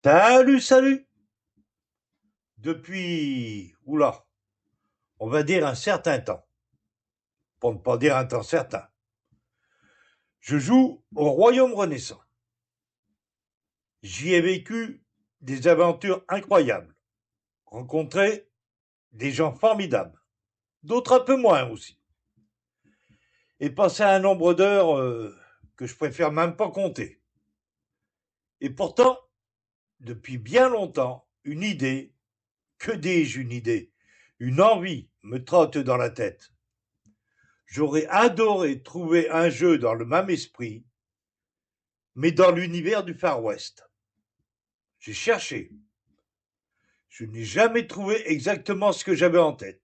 Salut, salut! Depuis, oula, on va dire un certain temps, pour ne pas dire un temps certain, je joue au Royaume Renaissant. J'y ai vécu des aventures incroyables, rencontré des gens formidables, d'autres un peu moins aussi, et passé un nombre d'heures que je préfère même pas compter. Et pourtant, depuis bien longtemps, une idée, que dis-je une idée, une envie me trotte dans la tête. J'aurais adoré trouver un jeu dans le même esprit, mais dans l'univers du Far West. J'ai cherché. Je n'ai jamais trouvé exactement ce que j'avais en tête.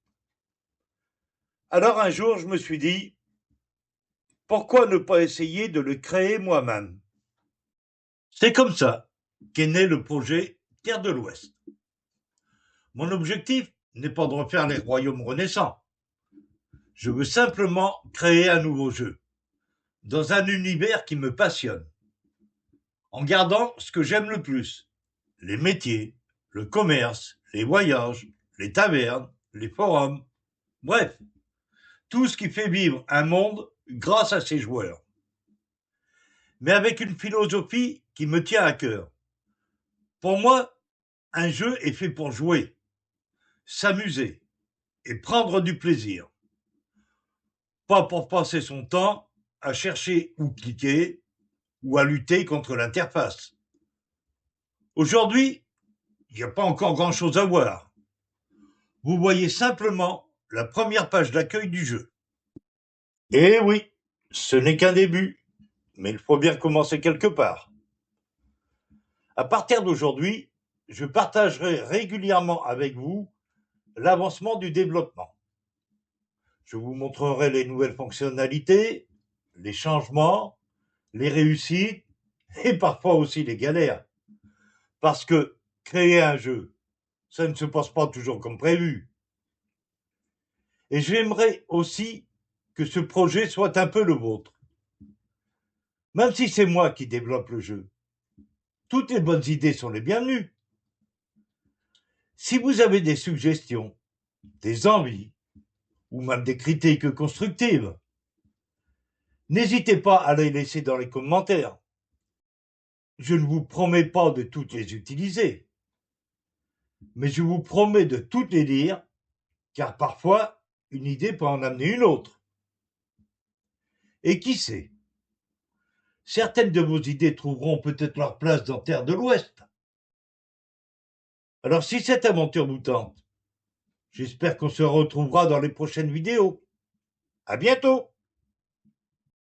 Alors un jour, je me suis dit, pourquoi ne pas essayer de le créer moi-même? C'est comme ça qu'est né le projet Terre de l'Ouest. Mon objectif n'est pas de refaire les royaumes renaissants. Je veux simplement créer un nouveau jeu, dans un univers qui me passionne, en gardant ce que j'aime le plus, les métiers, le commerce, les voyages, les tavernes, les forums, bref, tout ce qui fait vivre un monde grâce à ses joueurs. Mais avec une philosophie qui me tient à cœur. Pour moi, un jeu est fait pour jouer, s'amuser et prendre du plaisir. Pas pour passer son temps à chercher où cliquer ou à lutter contre l'interface. Aujourd'hui, il n'y a pas encore grand-chose à voir. Vous voyez simplement la première page d'accueil du jeu. Eh oui, ce n'est qu'un début, mais il faut bien commencer quelque part. À partir d'aujourd'hui, je partagerai régulièrement avec vous l'avancement du développement. Je vous montrerai les nouvelles fonctionnalités, les changements, les réussites et parfois aussi les galères. Parce que créer un jeu, ça ne se passe pas toujours comme prévu. Et j'aimerais aussi que ce projet soit un peu le vôtre. Même si c'est moi qui développe le jeu, toutes les bonnes idées sont les bienvenues. Si vous avez des suggestions, des envies, ou même des critiques constructives, n'hésitez pas à les laisser dans les commentaires. Je ne vous promets pas de toutes les utiliser, mais je vous promets de toutes les lire, car parfois, une idée peut en amener une autre. Et qui sait, certaines de vos idées trouveront peut-être leur place dans Terre de l'Ouest. Alors si cette aventure vous tente, j'espère qu'on se retrouvera dans les prochaines vidéos. À bientôt!